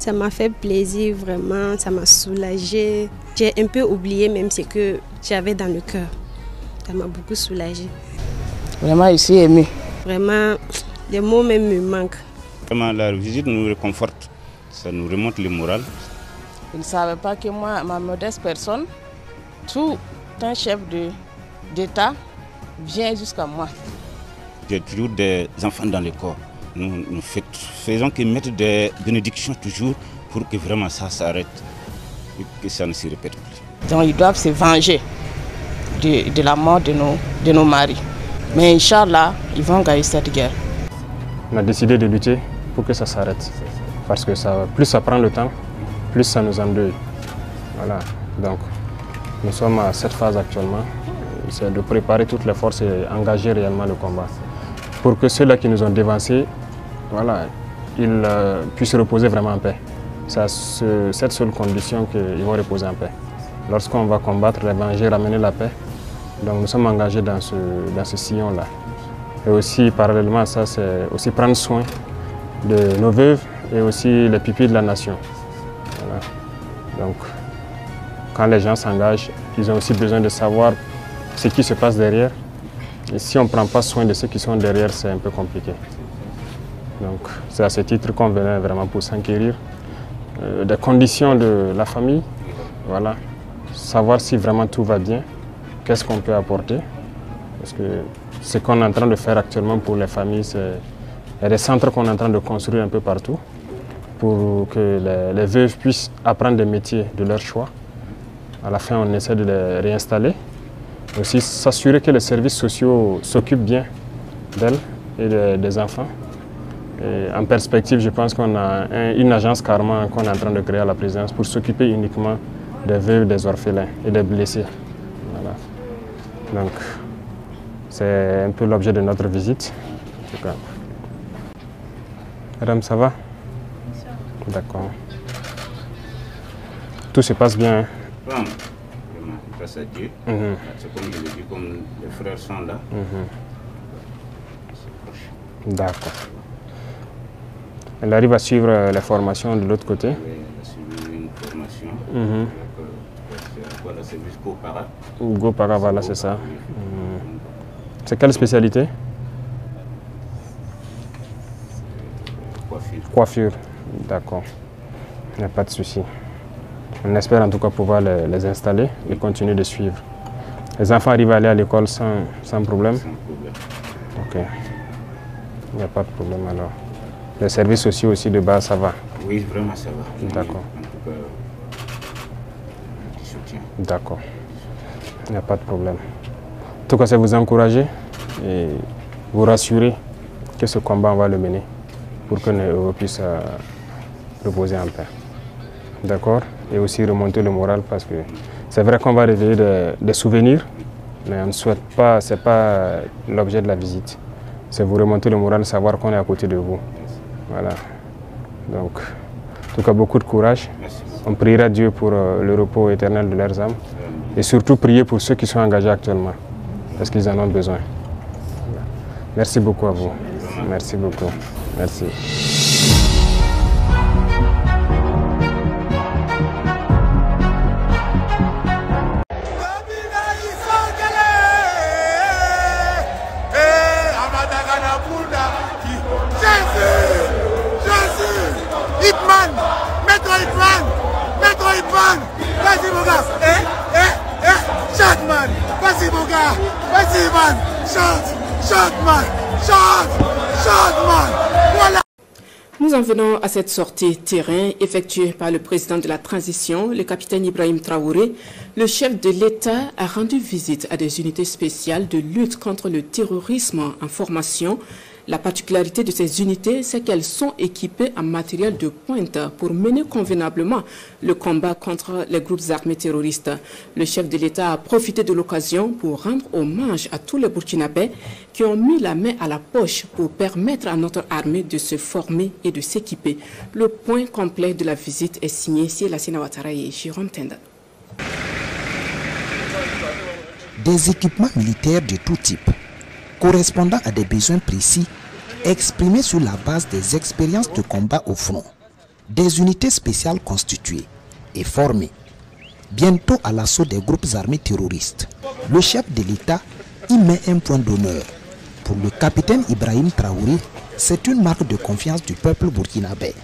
Ça m'a fait plaisir, vraiment, ça m'a soulagée. J'ai un peu oublié même ce que j'avais dans le cœur. Ça m'a beaucoup soulagée. Vraiment, je suis émue. Vraiment, les mots même me manquent. Vraiment, la visite nous réconforte, ça nous remonte le moral. Ils ne savaient pas que moi, ma modeste personne, tout un chef d'État vient jusqu'à moi. J'ai toujours des enfants dans le corps. Nous faisons que mettre des bénédictions toujours pour que vraiment ça s'arrête et que ça ne se répète plus. Donc ils doivent se venger de la mort de nos maris. Mais Inch'Allah, ils vont gagner cette guerre. On a décidé de lutter pour que ça s'arrête. Parce que plus ça prend le temps, plus ça nous endeuille. Voilà. Donc nous sommes à cette phase actuellement. C'est de préparer toutes les forces et engager réellement le combat. Pour que ceux-là qui nous ont dévancés, voilà, ils puissent reposer vraiment en paix. C'est à cette seule condition qu'ils vont reposer en paix. Lorsqu'on va combattre, les venger, ramener la paix, donc nous sommes engagés dans ce sillon-là. Et aussi, parallèlement à ça, c'est aussi prendre soin de nos veuves et aussi les pupilles de la nation. Voilà. Donc, quand les gens s'engagent, ils ont aussi besoin de savoir ce qui se passe derrière. Et si on ne prend pas soin de ceux qui sont derrière, c'est un peu compliqué. Donc c'est à ce titre qu'on venait vraiment pour s'enquérir des conditions de la famille, voilà, savoir si vraiment tout va bien, qu'est-ce qu'on peut apporter. Parce que ce qu'on est en train de faire actuellement pour les familles, il y a des centres qu'on est en train de construire un peu partout pour que les veuves puissent apprendre des métiers de leur choix. À la fin, on essaie de les réinstaller. Aussi s'assurer que les services sociaux s'occupent bien d'elles et des enfants. Et en perspective, je pense qu'on a une agence carrément qu'on est en train de créer à la présidence pour s'occuper uniquement des veuves, des orphelins et des blessés. Voilà. Donc, c'est un peu l'objet de notre visite. Madame, ça va? D'accord. Tout se passe bien, hein? Bon, grâce à Dieu. C'est comme je l'ai dit, comme les frères sont là. D'accord. Elle arrive à suivre les formations de l'autre côté? Oui, elle a suivi une formation. C'est quoi, le service GoPara? GoPara, voilà, c'est ça. C'est quelle spécialité? Coiffure. Coiffure, d'accord. Il n'y a pas de souci. On espère en tout cas pouvoir les installer et continuer de suivre. Les enfants arrivent à aller à l'école sans problème? Sans problème. Ok. Il n'y a pas de problème alors. Les services sociaux aussi de base, ça va? Oui, vraiment ça va. D'accord. En tout cas, du soutien. D'accord. Il n'y a pas de problème. En tout cas, c'est vous encourager et vous rassurer que ce combat, on va le mener pour que nous puissions reposer en paix. D'accord? Et aussi remonter le moral parce que c'est vrai qu'on va réveiller des souvenirs, mais on ne souhaite pas, ce n'est pas l'objet de la visite. C'est vous remonter le moral, savoir qu'on est à côté de vous. Voilà. Donc, en tout cas, beaucoup de courage. On priera Dieu pour le repos éternel de leurs âmes. Et surtout, prier pour ceux qui sont engagés actuellement, parce qu'ils en ont besoin. Merci beaucoup à vous. Merci beaucoup. Merci. Vas-y mon gars, chante man, vas-y mon gars, vas-y man, chante man, chante man, voilà. Nous en venons à cette sortie terrain effectuée par le président de la transition, le capitaine Ibrahim Traoré. Le chef de l'État a rendu visite à des unités spéciales de lutte contre le terrorisme en formation. La particularité de ces unités, c'est qu'elles sont équipées en matériel de pointe pour mener convenablement le combat contre les groupes armés terroristes. Le chef de l'État a profité de l'occasion pour rendre hommage à tous les Burkinabés qui ont mis la main à la poche pour permettre à notre armée de se former et de s'équiper. Le point complet de la visite est signé Sielassina Ouattara et Jérôme Tenda. Des équipements militaires de tout type, correspondant à des besoins précis, exprimés sur la base des expériences de combat au front. des unités spéciales constituées et formées. Bientôt à l'assaut des groupes armés terroristes, le chef de l'État y met un point d'honneur. Pour le capitaine Ibrahim Traoré, c'est une marque de confiance du peuple burkinabé.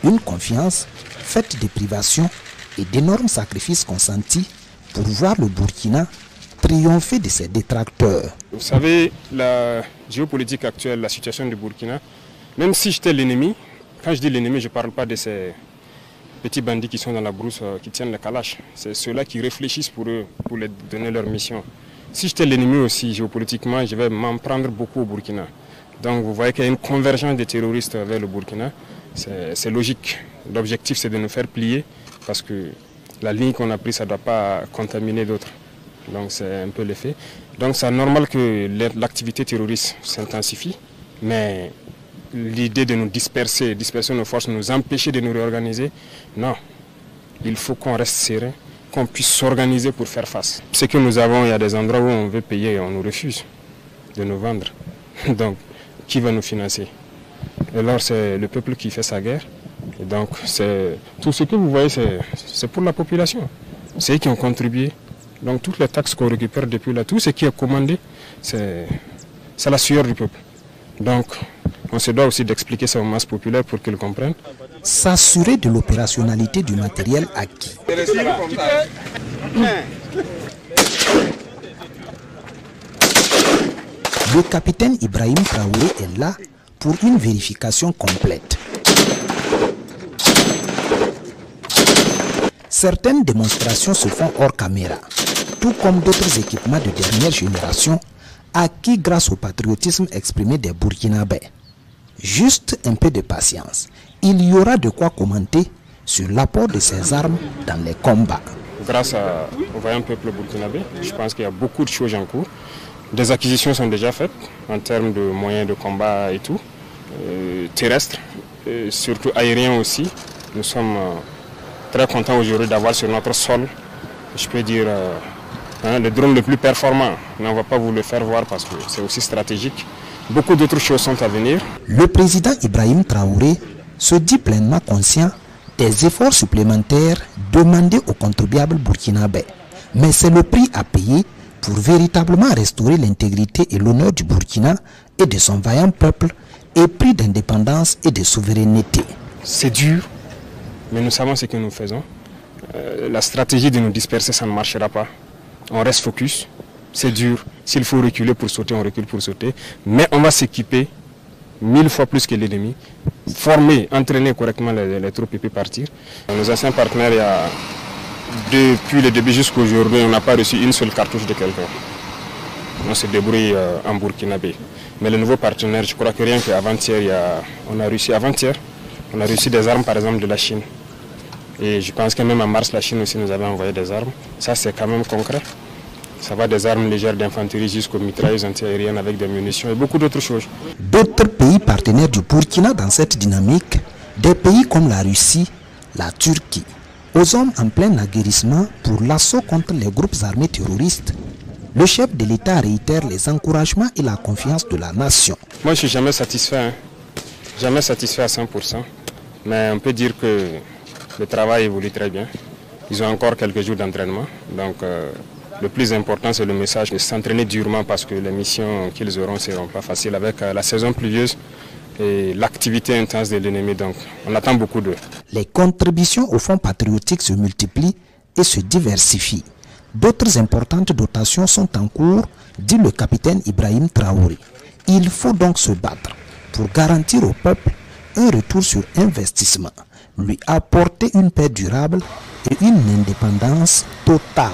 Une confiance faite de privations et d'énormes sacrifices consentis pour voir le Burkina triompher de ses détracteurs. Vous savez, la géopolitique actuelle, la situation du Burkina, même si j'étais l'ennemi, quand je dis l'ennemi, je ne parle pas de ces petits bandits qui sont dans la brousse, qui tiennent le kalash. C'est ceux-là qui réfléchissent pour eux, pour leur donner leur mission. Si j'étais l'ennemi aussi, géopolitiquement, je vais m'en prendre beaucoup au Burkina. Donc vous voyez qu'il y a une convergence des terroristes vers le Burkina. C'est logique. L'objectif, c'est de nous faire plier parce que la ligne qu'on a prise, ça ne doit pas contaminer d'autres. Donc c'est un peu l'effet. Donc c'est normal que l'activité terroriste s'intensifie, mais l'idée de nous disperser nos forces, nous empêcher de nous réorganiser, non. Il faut qu'on reste serein, qu'on puisse s'organiser pour faire face. Ce que nous avons, il y a des endroits où on veut payer et on nous refuse de nous vendre. Donc, qui va nous financer? Et alors, c'est le peuple qui fait sa guerre. Et donc, tout ce que vous voyez, c'est pour la population. C'est eux qui ont contribué. Donc, toutes les taxes qu'on récupère depuis là, tout ce qui est commandé, c'est la sueur du peuple. Donc, on se doit aussi d'expliquer ça aux masses populaires pour qu'ils comprennent. S'assurer de l'opérationnalité du matériel acquis. Le capitaine Ibrahim Traoré est là pour une vérification complète. Certaines démonstrations se font hors caméra, tout comme d'autres équipements de dernière génération acquis grâce au patriotisme exprimé des Burkinabés. Juste un peu de patience, il y aura de quoi commenter sur l'apport de ces armes dans les combats. Grâce au vaillant peuple burkinabé, je pense qu'il y a beaucoup de choses en cours. Des acquisitions sont déjà faites en termes de moyens de combat et tout, terrestres, surtout aériens aussi. Nous sommes très contents aujourd'hui d'avoir sur notre sol, je peux dire, le drone le plus performant. Mais on ne va pas vous le faire voir parce que c'est aussi stratégique. Beaucoup d'autres choses sont à venir. Le président Ibrahim Traoré se dit pleinement conscient des efforts supplémentaires demandés aux contribuables burkinabés. Mais c'est le prix à payer pour véritablement restaurer l'intégrité et l'honneur du Burkina et de son vaillant peuple épris d'indépendance et de souveraineté. C'est dur, mais nous savons ce que nous faisons. La stratégie de nous disperser, ça ne marchera pas. On reste focus. C'est dur. S'il faut reculer pour sauter, on recule pour sauter. Mais on va s'équiper 1000 fois plus que l'ennemi. Former, entraîner correctement les troupes et puis partir. Nos anciens partenaires, depuis le début jusqu'à aujourd'hui, on n'a pas reçu une seule cartouche de quelqu'un. On se débrouille en burkinabé. Mais les nouveaux partenaires, je crois que rien qu'avant-hier, on a reçu des armes par exemple de la Chine. Et je pense que même en mars, la Chine aussi nous avait envoyé des armes. Ça, c'est quand même concret. Ça va des armes légères d'infanterie jusqu'aux mitrailleuses antiaériennes avec des munitions et beaucoup d'autres choses. D'autres pays partenaires du Burkina dans cette dynamique, des pays comme la Russie, la Turquie, aux hommes en plein aguerrissement pour l'assaut contre les groupes armés terroristes, le chef de l'État réitère les encouragements et la confiance de la nation. Moi, je ne suis jamais satisfait, jamais satisfait à 100%, mais on peut dire que le travail évolue très bien. Ils ont encore quelques jours d'entraînement, donc le plus important, c'est le message de s'entraîner durement parce que les missions qu'ils auront ne seront pas faciles avec la saison pluvieuse et l'activité intense de l'ennemi. Donc, on attend beaucoup d'eux. Les contributions au fonds patriotique se multiplient et se diversifient. D'autres importantes dotations sont en cours, dit le capitaine Ibrahim Traoré. Il faut donc se battre pour garantir au peuple un retour sur investissement, lui apporter une paix durable et une indépendance totale.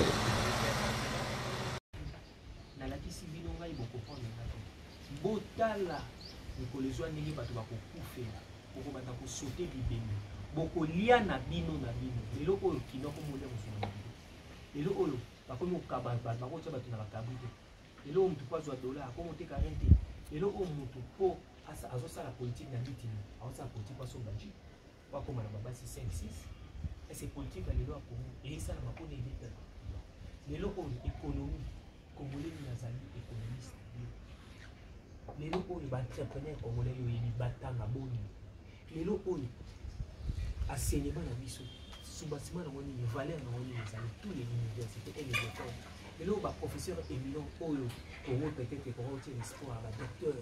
enseignement na biso sous bâtiment na moni valeur na moni les tous les universités et les écoles et là ba professeur éminent oyo pour peut-être pour retirer l'espoir ba docteur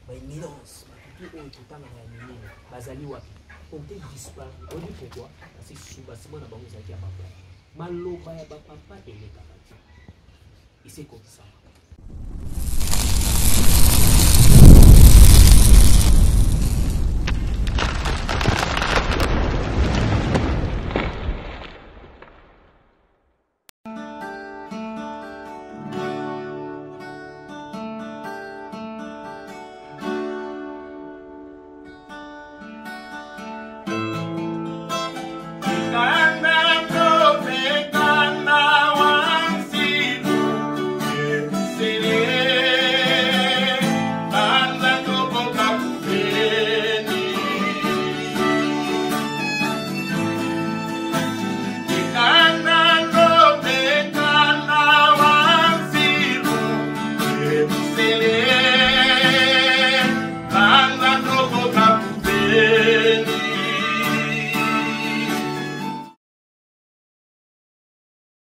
ba éminence ba tout oyo tout na mini bazali wapi on te disparu on dit pourquoi parce que sous bâtiment na bango zaki ya papa maloba ya ba papa et les capati et c'est comme ça